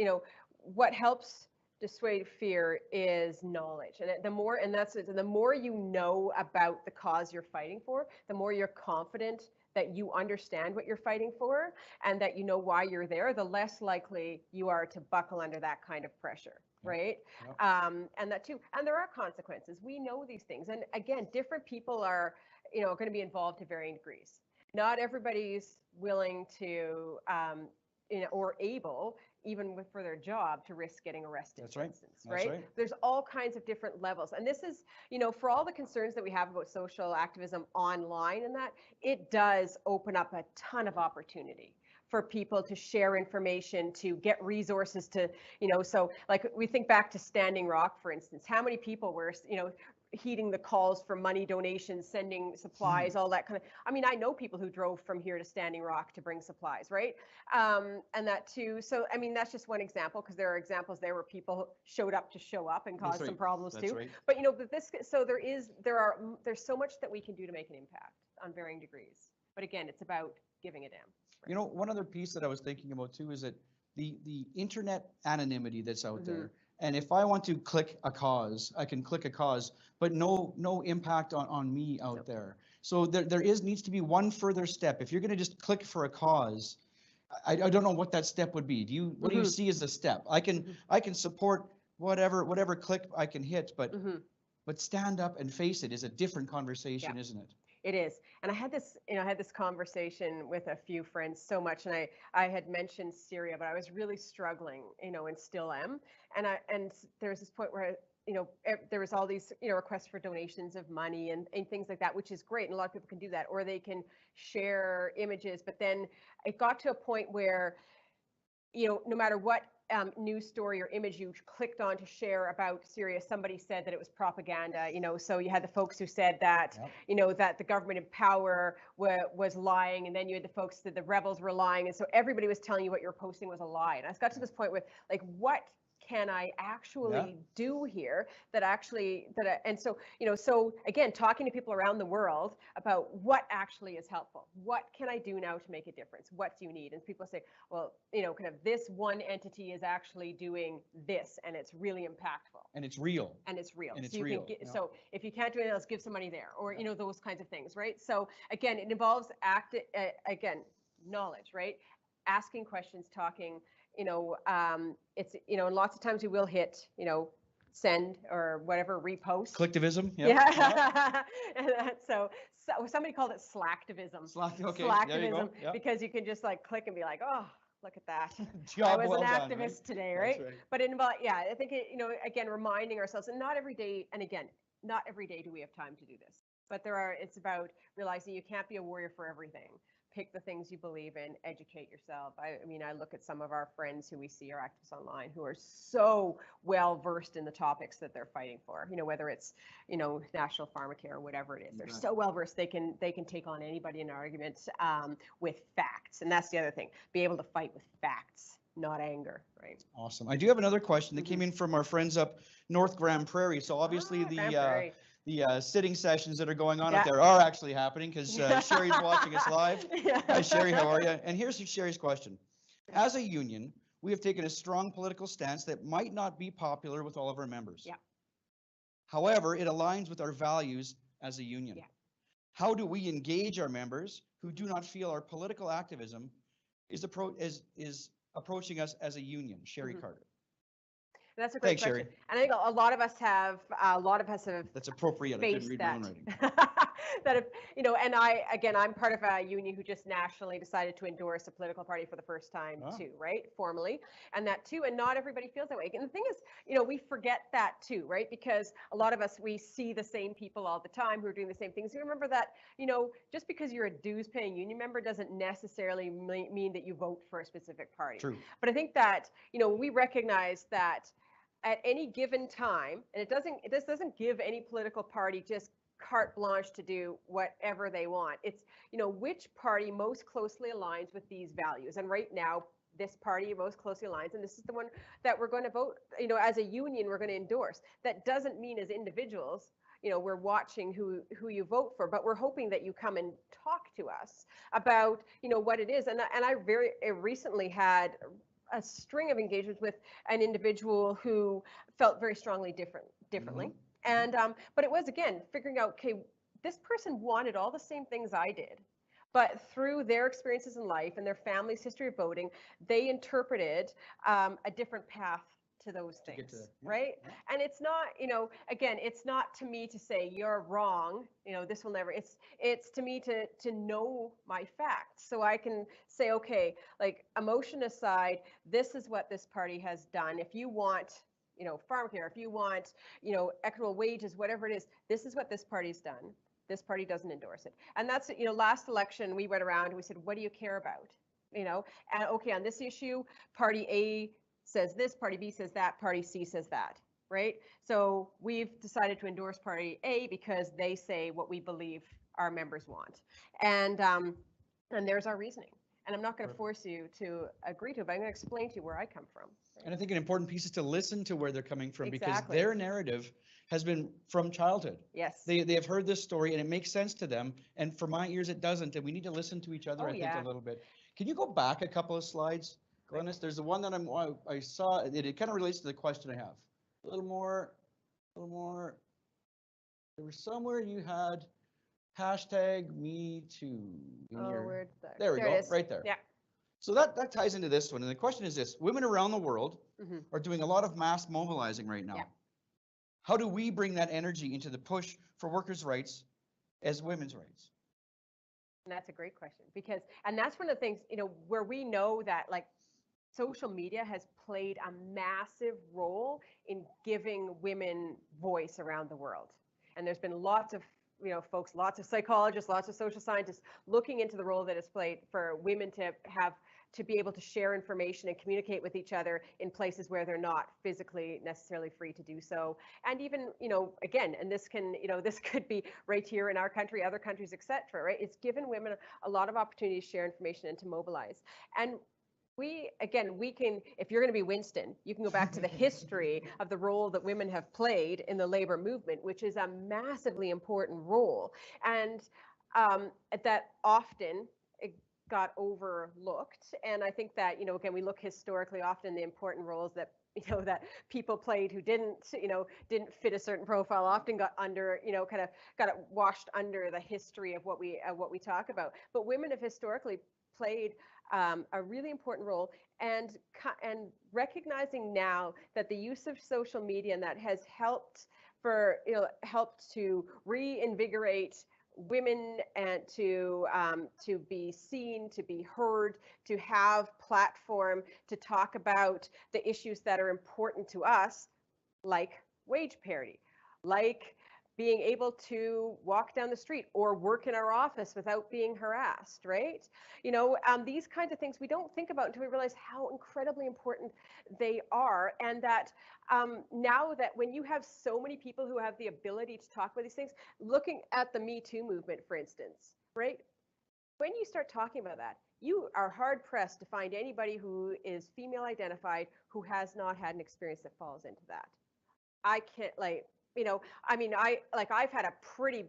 what helps dissuade fear is knowledge. And the more you know about the cause you're fighting for, the more you're confident that you understand what you're fighting for and that you know why you're there, the less likely you are to buckle under that kind of pressure, right? And that too, and there are consequences. We know these things. And again, different people are, going to be involved to varying degrees. Not everybody's willing to, or able, even for their job, to risk getting arrested. That's right. Instance, right? There's all kinds of different levels. And this is, for all the concerns that we have about social activism online and that, it does open up a ton of opportunity for people to share information, to get resources to, so like we think back to Standing Rock, for instance, how many people were, heeding the calls for money donations, sending supplies, all that kind of, I know people who drove from here to Standing Rock to bring supplies, right? And that too, so, that's just one example, because there are examples there where people showed up to show up and caused some problems too. But, but there's so much that we can do to make an impact on varying degrees. But again, it's about giving a damn. Right? One other piece that I was thinking about too is that the internet anonymity that's out there. And if I want to click a cause, I can click a cause, but no impact on me out there. So there needs to be one further step. If you're going to just click for a cause, I don't know what that step would be. What do you see as a step? I can support whatever click I can hit, but stand up and face it is a different conversation, isn't it? It is. And I had this conversation with a few friends so much, and I had mentioned Syria, but I was really struggling, and still am. And there was this point where, there was all these, requests for donations of money and things like that, which is great. And a lot of people can do that, or they can share images. But then it got to a point where, no matter what news story or image you clicked on to share about Syria, somebody said that it was propaganda, so you had the folks who said that, that the government in power was lying, and then you had the folks that the rebels were lying, and so everybody was telling you what you were posting was a lie. And I got to this point with, like, what can I actually do here and so, so again, talking to people around the world about what actually is helpful. What can I do now to make a difference? What do you need? And people say, well, kind of this one entity is actually doing this, and it's really impactful. And it's real. And it's real. And it's so you real. Can so if you can't do anything else, give some money there, or, those kinds of things, right? So again, it involves knowledge, right? Asking questions, talking, it's, and lots of times we will hit, send or whatever, repost. Collectivism. Yeah. And so somebody called it slacktivism. Slacktivism, because you can just like click and be like, oh, look at that. Job I was well an done, activist right? today, right? That's right. But I think, again, reminding ourselves, and not every day, and again, not every day do we have time to do this. But it's about realizing you can't be a warrior for everything. Pick the things you believe in, educate yourself. I look at some of our friends who we see are activists online who are so well versed in the topics that they're fighting for, whether it's, national pharmacare or whatever it is. They're so well versed, they can take on anybody in an argument with facts. And that's the other thing, be able to fight with facts, not anger, right? Awesome. I do have another question that came in from our friends up North Grand Prairie. So obviously sitting sessions that are going on out Yeah. there are actually happening because Sherry's watching us live. Yeah. Hi, Sherry, how are you? And here's Sherry's question. As a union, we have taken a strong political stance that might not be popular with all of our members. Yeah. However, it aligns with our values as a union. Yeah. How do we engage our members who do not feel our political activism is approaching us as a union? Sherry Mhm. Carter. That's a great Thanks, question. Sherry. And I think a lot of us have, That's appropriate. I couldn't faced read my own that. writing. That if, and I'm part of a union who just nationally decided to endorse a political party for the first time Oh. too, right? Formally. And that too, and not everybody feels that way. And the thing is, we forget that too, right? Because a lot of us, we see the same people all the time who are doing the same things. You remember that, just because you're a dues paying union member doesn't necessarily mean that you vote for a specific party. True. But I think that, we recognize that at any given time, and this doesn't give any political party just carte blanche to do whatever they want. It's, which party most closely aligns with these values. And right now, this party most closely aligns, and this is the one that we're going to vote, as a union, we're going to endorse. That doesn't mean as individuals, we're watching who you vote for, but we're hoping that you come and talk to us about, what it is. And I very recently had a string of engagements with an individual who felt very strongly differently. Mm-hmm. And but it was, again, figuring out, okay, this person wanted all the same things I did, but through their experiences in life and their family's history of voting, they interpreted a different path to those things, right? Yeah. And it's not, again, it's not to me to say you're wrong, this will never, it's to me to know my facts, so I can say, okay, like, emotion aside, this is what this party has done. If you want, farm care, if you want, equitable wages, whatever it is, this is what this party's done. This party doesn't endorse it. And that's, last election we went around and we said, what do you care about? And okay, on this issue, party A says this, party B says that, party C says that, right? So we've decided to endorse party A because they say what we believe our members want. And there's our reasoning. And I'm not going to force you to agree to it, but I'm going to explain to you where I come from. And I think an important piece is to listen to where they're coming from, Exactly. because their narrative has been from childhood. Yes. They have heard this story and it makes sense to them. And for my ears, it doesn't. And we need to listen to each other, I think, a little bit. Can you go back a couple of slides, Glynnis? There's the one that I saw. It kind of relates to the question I have. A little more. There was somewhere you had #MeToo. There we go, right there. Yeah. So that ties into this one. And the question is this: women around the world are doing a lot of mass mobilizing right now. Yeah. How do we bring that energy into the push for workers' rights as women's rights? And that's a great question, and that's one of the things, where we know that, like, social media has played a massive role in giving women voice around the world. And there's been lots of, folks, lots of psychologists, lots of social scientists looking into the role that it's played for women to be able to share information and communicate with each other in places where they're not physically necessarily free to do so. And even, again, and this could be right here in our country, other countries, et cetera, right? It's given women a lot of opportunity to share information and to mobilize. And we can, if you're going to be Winston, you can go back to the history of the role that women have played in the labor movement, which is a massively important role. And that often it got overlooked. And I think that, again, we look historically often the important roles that, that people played who didn't fit a certain profile, often got under, kind of got it washed under the history of what we talk about. But women have historically played a really important role, and recognizing now that the use of social media and that has helped to reinvigorate women and to be seen, to be heard, to have platform to talk about the issues that are important to us, like wage parity, like being able to walk down the street or work in our office without being harassed, right? These kinds of things we don't think about until we realize how incredibly important they are. And that now that when you have so many people who have the ability to talk about these things, looking at the Me Too movement, for instance, right? When you start talking about that, you are hard pressed to find anybody who is female identified who has not had an experience that falls into that. I can't, I mean, I've had a pretty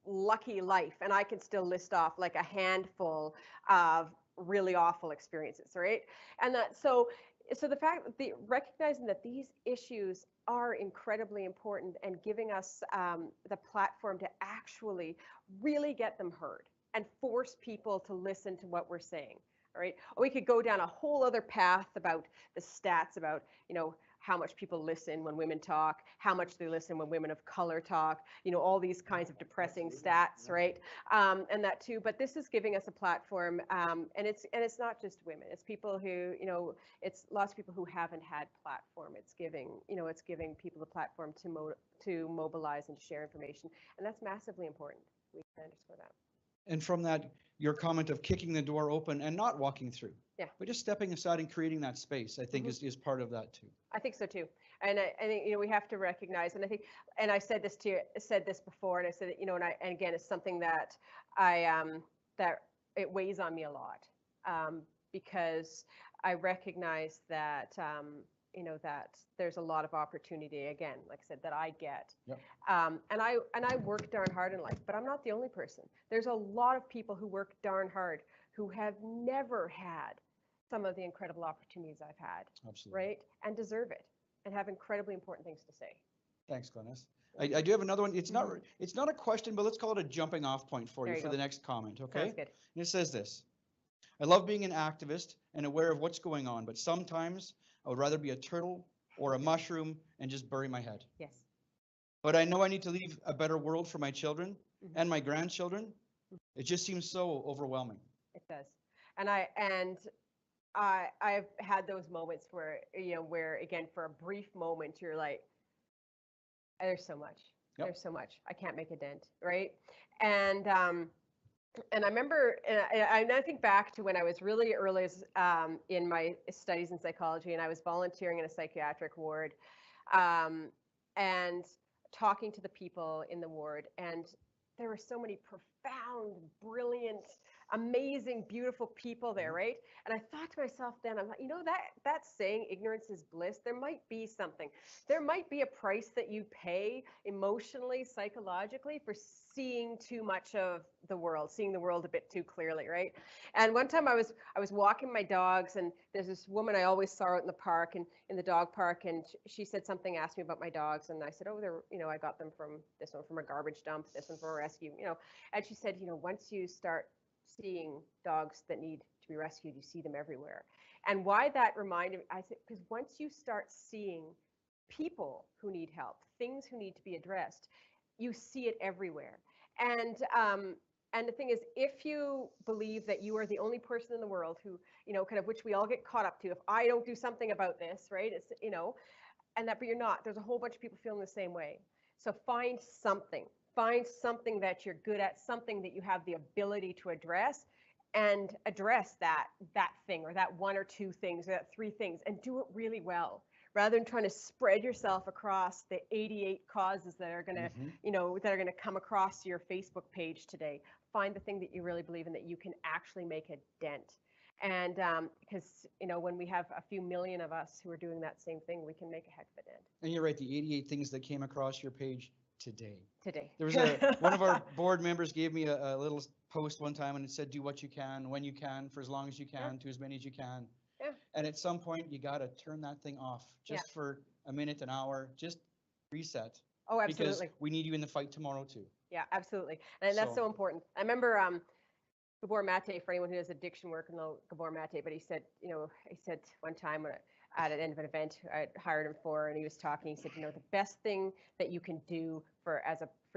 lucky life, and I can still list off like a handful of really awful experiences, right? And so the fact that recognizing that these issues are incredibly important and giving us the platform to actually really get them heard and force people to listen to what we're saying. All right. Or we could go down a whole other path about the stats about, how much people listen when women talk, how much they listen when women of color talk, all these kinds of depressing stats, right? And that too. But this is giving us a platform, and it's not just women. It's people who, it's lots of people who haven't had platform. It's giving people a platform to mobilize and to share information, and that's massively important. We can underscore that. And from that, your comment of kicking the door open and not walking through. Yeah. But just stepping aside and creating that space, I think is part of that too. I think so too. And I think, we have to recognize, and I think, and I said this before, and I said, and again, it's something that that it weighs on me a lot, because I recognize that, that there's a lot of opportunity, again, like I said, that I get. Yep. And I work darn hard in life, but I'm not the only person. There's a lot of people who work darn hard who have never had some of the incredible opportunities I've had. Absolutely. Right? And deserve it and have incredibly important things to say. Thanks, Glynnis. I do have another one. It's not a question, but let's call it a jumping off point for you for the next comment, okay? Sounds good. And it says this: I love being an activist and aware of what's going on, but sometimes I would rather be a turtle or a mushroom and just bury my head. Yes. But I know I need to leave a better world for my children and my grandchildren. It just seems so overwhelming. It does. And I've had those moments where, where again, for a brief moment, you're like, there's so much. Yep. There's so much. I can't make a dent, right? And I remember, and I think back to when I was really early in my studies in psychology, and I was volunteering in a psychiatric ward, and talking to the people in the ward, and there were so many profound, brilliant, amazing, beautiful people there, right? And I thought to myself then, I'm like, that saying, ignorance is bliss, there might be something. There might be a price that you pay emotionally, psychologically for seeing too much of the world, seeing the world a bit too clearly, right? And one time I was walking my dogs, and there's this woman I always saw out in the park, and in the dog park, and she said something, asked me about my dogs, and I said, oh, they're, I got them from this one from a garbage dump, this one from a rescue, and she said, once you start seeing dogs that need to be rescued, you see them everywhere. And why that reminded me, I said, because once you start seeing people who need help, things who need to be addressed, you see it everywhere. And the thing is, if you believe that you are the only person in the world who, kind of, which we all get caught up to, if I don't do something about this, right, it's, but you're not, there's a whole bunch of people feeling the same way. So find something that you're good at, something that you have the ability to address, and address that thing, or that one or two things, or that three things, and do it really well, rather than trying to spread yourself across the 88 causes that are going to, that are going to come across your Facebook page today. Find the thing that you really believe in, that you can actually make a dent. And because, when we have a few million of us who are doing that same thing, we can make a heck of a dent. And you're right, the 88 things that came across your page today. There was one of our board members gave me a little post one time, and it said, do what you can, when you can, for as long as you can, to as many as you can. Yeah. And at some point, you got to turn that thing off just for a minute, an hour, just reset. Oh, absolutely. Because we need you in the fight tomorrow too. Yeah, absolutely. And that's so important. I remember Gabor Mate, for anyone who does addiction work, know Gabor Mate, but he said, he said one time at an end of an event I hired him for, and he was talking, he said, the best thing that you can do for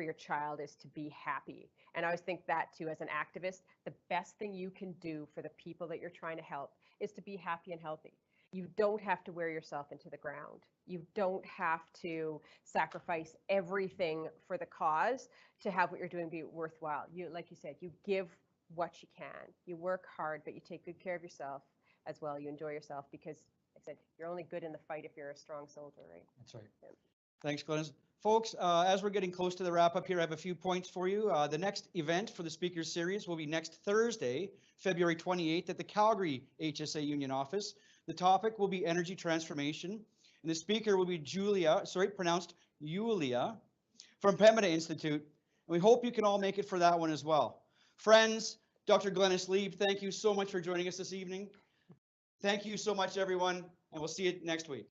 your child is to be happy. And I always think that too, as an activist, the best thing you can do for the people that you're trying to help is to be happy and healthy. You don't have to wear yourself into the ground. You don't have to sacrifice everything for the cause to have what you're doing be worthwhile. You, like you said, you give what you can. You work hard, but you take good care of yourself as well. You enjoy yourself, because, like I said, you're only good in the fight if you're a strong soldier, right? That's right. Yeah. Thanks, Glynnis. Folks, as we're getting close to the wrap up here, I have a few points for you. The next event for the speakers series will be next Thursday, February 28th at the Calgary HSAA Union office. The topic will be energy transformation, and And the speaker will be pronounced Yulia from Pembina Institute. And we hope you can all make it for that one as well. Friends, Dr. Glynnis Lieb, thank you so much for joining us this evening. Thank you so much, everyone, and we'll see you next week.